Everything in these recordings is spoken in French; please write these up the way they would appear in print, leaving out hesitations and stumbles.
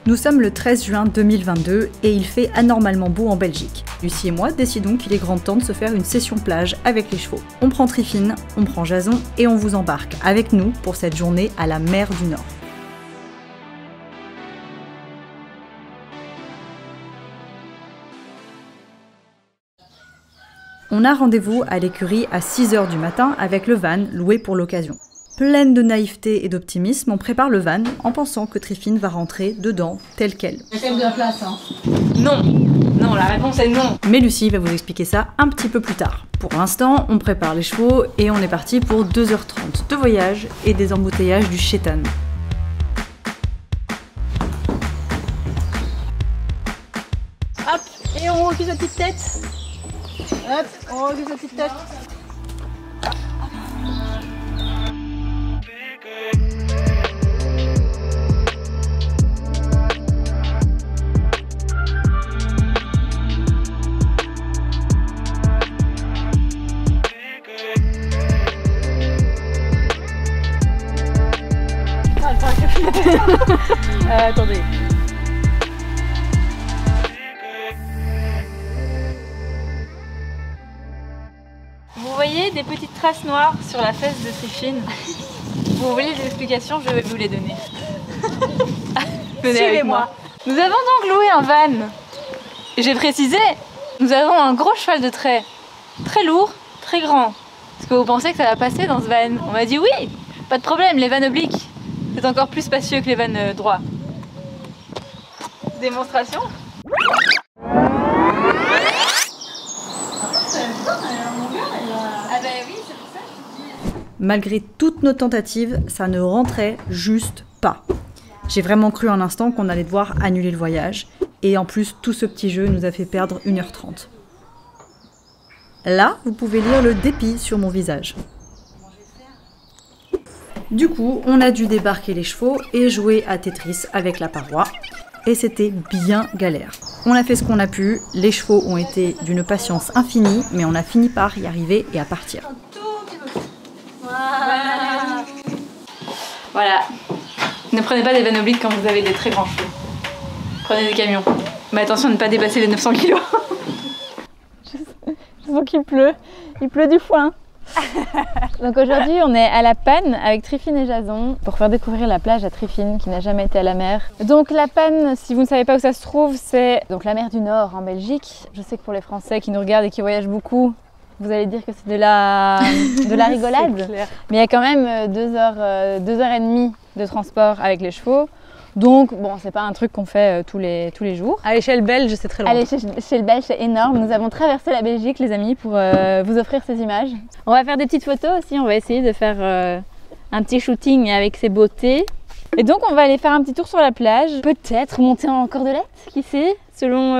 Nous sommes le 13 juin 2022 et il fait anormalement beau en Belgique. Lucie et moi décidons qu'il est grand temps de se faire une session plage avec les chevaux. On prend Triffine, on prend Jason et on vous embarque avec nous pour cette journée à la mer du Nord. On a rendez-vous à l'écurie à 6 h du matin avec le van loué pour l'occasion. Pleine de naïveté et d'optimisme, on prépare le van en pensant que Triffine va rentrer dedans telle qu'elle. Il y a quand même de la place, hein. Non, non, la réponse est non. Mais Lucie va vous expliquer ça un petit peu plus tard. Pour l'instant, on prépare les chevaux et on est parti pour 2h30 de voyage et des embouteillages du chétan. Hop, et on recule sa petite tête. Hop, on recule sa petite tête. Attendez. Vous voyez des petites traces noires sur la fesse de Triffine. Vous voulez des explications, je vais vous les donner. Venez avec moi. Nous avons donc loué un van. Et j'ai précisé, nous avons un gros cheval de trait. Très lourd, très grand. Est-ce que vous pensez que ça va passer dans ce van? On m'a dit oui, pas de problème, les vannes obliques. C'est encore plus spacieux que les vannes droits. Démonstration. Ah bah oui, c'est pour ça que je dis. Malgré toutes nos tentatives, ça ne rentrait juste pas. J'ai vraiment cru un instant qu'on allait devoir annuler le voyage. Et en plus, tout ce petit jeu nous a fait perdre 1h30. Là, vous pouvez lire le dépit sur mon visage. Du coup, on a dû débarquer les chevaux et jouer à Tetris avec la paroi. Et c'était bien galère. On a fait ce qu'on a pu, les chevaux ont été d'une patience infinie, mais on a fini par y arriver et à partir. Voilà. Ne prenez pas des vannes obliques quand vous avez des très grands chevaux. Prenez des camions. Mais attention de ne pas dépasser les 900 kg. Je sens qu'il pleut. Il pleut du foin. Donc aujourd'hui on est à La Panne avec Triffine et Jason pour faire découvrir la plage à Triffine qui n'a jamais été à la mer. Donc La Panne, si vous ne savez pas où ça se trouve, c'est donc la mer du Nord en Belgique. Je sais que pour les Français qui nous regardent et qui voyagent beaucoup, vous allez dire que c'est de la rigolade. Mais il y a quand même 2 heures et demie de transport avec les chevaux. Donc bon, c'est pas un truc qu'on fait tous les jours. À l'échelle belge, c'est très loin. À l'échelle belge, c'est énorme. Nous avons traversé la Belgique, les amis, pour vous offrir ces images. On va faire des petites photos aussi. On va essayer de faire un petit shooting avec ces beautés. Et donc, on va aller faire un petit tour sur la plage. Peut-être monter en cordelette, qui sait, selon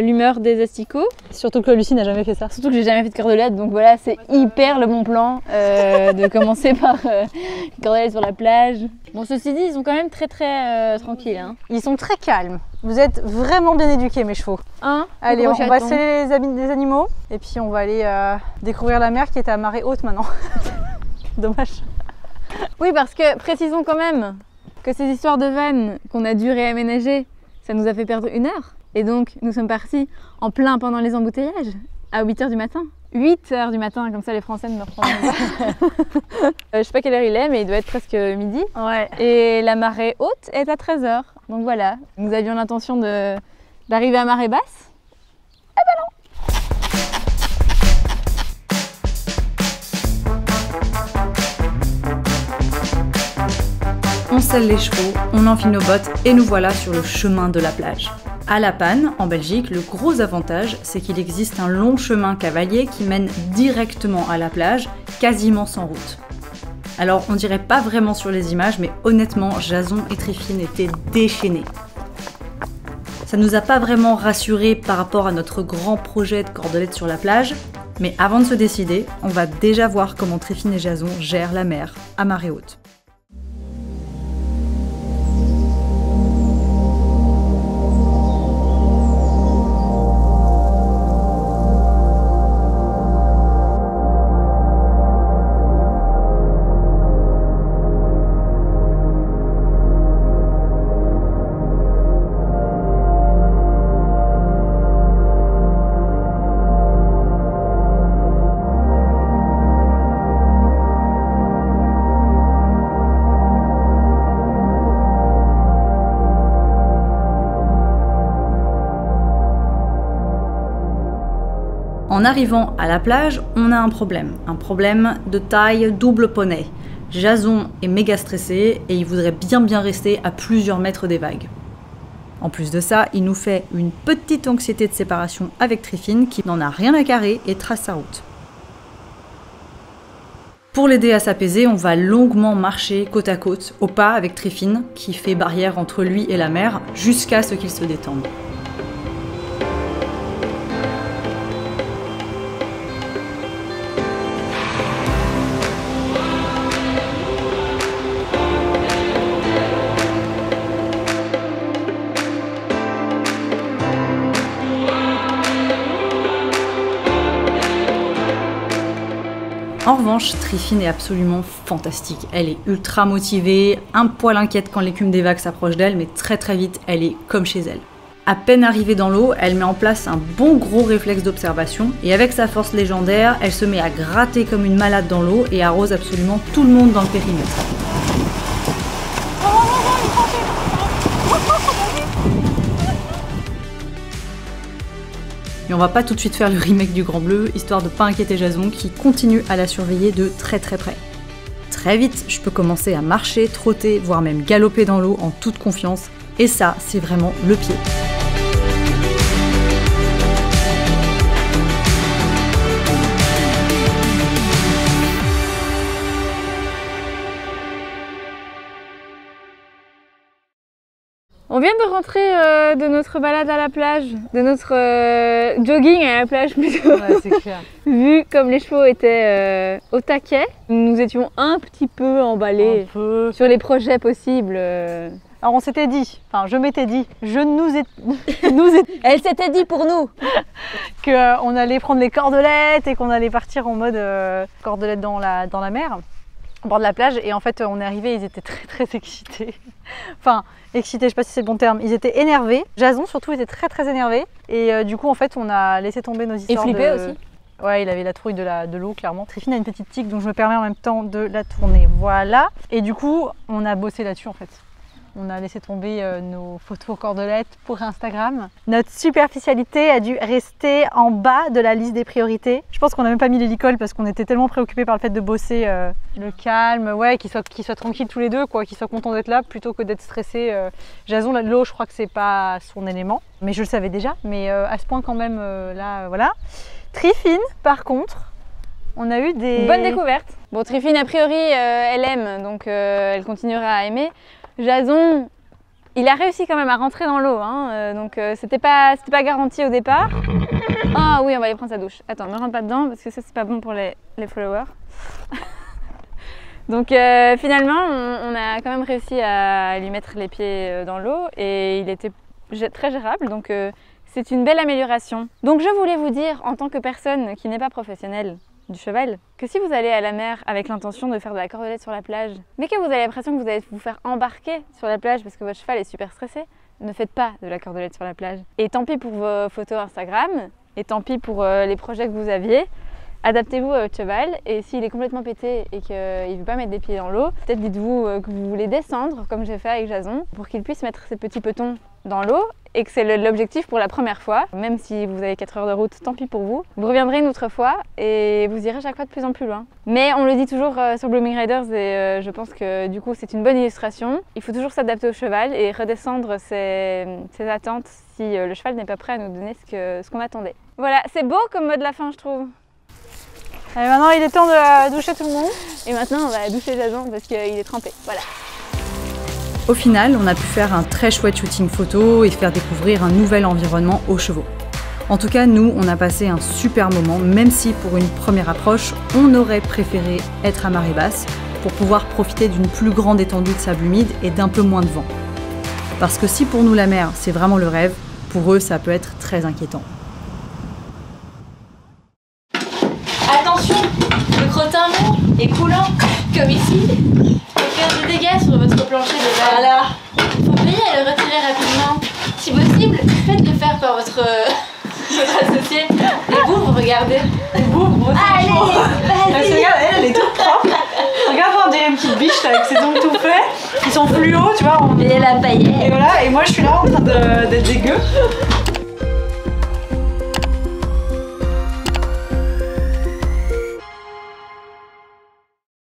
l'humeur des asticots. Surtout que Lucie n'a jamais fait ça. Surtout que j'ai jamais fait de cordelette, donc voilà, c'est hyper le bon plan de commencer par cordelette sur la plage. Bon, ceci dit, ils sont quand même très tranquilles. Hein. Ils sont très calmes. Vous êtes vraiment bien éduqués, mes chevaux. Hein, allez, on va sceller les animaux et puis on va aller découvrir la mer qui est à marée haute maintenant. Dommage. Oui, parce que précisons quand même que ces histoires de vannes qu'on a dû réaménager, ça nous a fait perdre 1 heure. Et donc, nous sommes partis en plein pendant les embouteillages, à 8 h du matin. 8 h du matin, comme ça les Français ne me reprendront pas. Je sais pas quelle heure il est, mais il doit être presque midi. Ouais. Et la marée haute est à 13 h. Donc voilà, nous avions l'intention d'arriver à marée basse. Eh ben non! On selle les chevaux, on enfile nos bottes et nous voilà sur le chemin de la plage. À La Panne, en Belgique, le gros avantage, c'est qu'il existe un long chemin cavalier qui mène directement à la plage, quasiment sans route. Alors, on dirait pas vraiment sur les images, mais honnêtement, Jason et Triffine étaient déchaînés. Ça nous a pas vraiment rassurés par rapport à notre grand projet de cordelette sur la plage, mais avant de se décider, on va déjà voir comment Triffine et Jason gèrent la mer à marée haute. En arrivant à la plage, on a un problème de taille double poney. Jason est méga stressé et il voudrait bien rester à plusieurs mètres des vagues. En plus de ça, il nous fait une petite anxiété de séparation avec Tryphine qui n'en a rien à carrer et trace sa route. Pour l'aider à s'apaiser, on va longuement marcher côte à côte, au pas avec Tryphine, qui fait barrière entre lui et la mer, jusqu'à ce qu'il se détende. En revanche, Tryphine est absolument fantastique. Elle est ultra motivée, un poil inquiète quand l'écume des vagues s'approche d'elle, mais très vite, elle est comme chez elle. À peine arrivée dans l'eau, elle met en place un bon gros réflexe d'observation, et avec sa force légendaire, elle se met à gratter comme une malade dans l'eau et arrose absolument tout le monde dans le périmètre. Mais on va pas tout de suite faire le remake du Grand Bleu, histoire de pas inquiéter Jason qui continue à la surveiller de très près. Très vite, je peux commencer à marcher, trotter, voire même galoper dans l'eau en toute confiance, et ça, c'est vraiment le pied. On vient de rentrer de notre balade à la plage, de notre jogging à la plage plutôt. Ouais, c'est clair. Vu comme les chevaux étaient au taquet, nous étions un petit peu emballés sur les projets possibles. Alors on s'était dit, enfin je m'étais dit, Elle s'était dit pour nous qu'on allait prendre les cordelettes et qu'on allait partir en mode cordelettes dans la mer, au bord de la plage. Et en fait on est arrivé, ils étaient très excités. Enfin excités, je sais pas si c'est le bon terme, ils étaient énervés. Jason surtout était très énervé. Et du coup en fait on a laissé tomber nos histoires. Et flippé aussi. Ouais, il avait la trouille de l'eau, clairement. Tryphine a une petite tique, donc je me permets en même temps de la tourner. Voilà. Et du coup, on a bossé là-dessus, en fait. On a laissé tomber nos photos cordelettes pour Instagram. Notre superficialité a dû rester en bas de la liste des priorités. Je pense qu'on n'a même pas mis l'hélicole parce qu'on était tellement préoccupés par le fait de bosser le calme, ouais, qu'ils soient tranquilles tous les deux, quoi, qu'ils soient contents d'être là plutôt que d'être stressés. Jason, l'eau, je crois que c'est pas son élément, mais je le savais déjà. Mais à ce point quand même, là, voilà. Tryphine, par contre, on a eu des... Bonne découverte. Bon, Tryphine, a priori, elle aime, donc elle continuera à aimer. Jason, il a réussi quand même à rentrer dans l'eau, hein, donc c'était pas garanti au départ. Ah oui, on va aller prendre sa douche. Attends, ne rentre pas dedans parce que ça c'est pas bon pour les followers. Donc finalement, on a quand même réussi à lui mettre les pieds dans l'eau et il était très gérable, donc c'est une belle amélioration. Donc je voulais vous dire, en tant que personne qui n'est pas professionnelle du cheval, que si vous allez à la mer avec l'intention de faire de la cordelette sur la plage, mais que vous avez l'impression que vous allez vous faire embarquer sur la plage parce que votre cheval est super stressé, ne faites pas de la cordelette sur la plage. Et tant pis pour vos photos Instagram, et tant pis pour les projets que vous aviez, adaptez-vous à votre cheval, et s'il est complètement pété et qu'il ne veut pas mettre des pieds dans l'eau, peut-être dites-vous que vous voulez descendre, comme j'ai fait avec Jason, pour qu'il puisse mettre ses petits petons dans l'eau, et que c'est l'objectif pour la première fois. Même si vous avez 4 heures de route, tant pis pour vous. Vous reviendrez une autre fois et vous irez chaque fois de plus en plus loin. Mais on le dit toujours sur Blooming Riders et je pense que du coup c'est une bonne illustration. Il faut toujours s'adapter au cheval et redescendre ses attentes si le cheval n'est pas prêt à nous donner ce qu'on attendait. Voilà, c'est beau comme mot de la fin, je trouve. Allez, maintenant il est temps de doucher tout le monde. Et maintenant on va doucher Jason parce qu'il est trempé. Voilà. Au final, on a pu faire un très chouette shooting photo et faire découvrir un nouvel environnement aux chevaux. En tout cas, nous, on a passé un super moment, même si pour une première approche, on aurait préféré être à marée basse pour pouvoir profiter d'une plus grande étendue de sable humide et d'un peu moins de vent. Parce que si pour nous la mer, c'est vraiment le rêve, pour eux, ça peut être très inquiétant. Attention, le crottin mou est coulant, comme ici. Faire des dégâts sur votre plancher de balle. Voilà. Il faut veiller à le retirer rapidement. Si possible, faites-le faire par votre associé. Et vous regardez. Et vous Allez, regarde, elle est toute propre. Regarde, on dirait une petite biche là, avec ses ongles tout faits. Ils sont fluo, tu vois. Et la paillette. Et voilà, et moi je suis là en train d'être dégueu.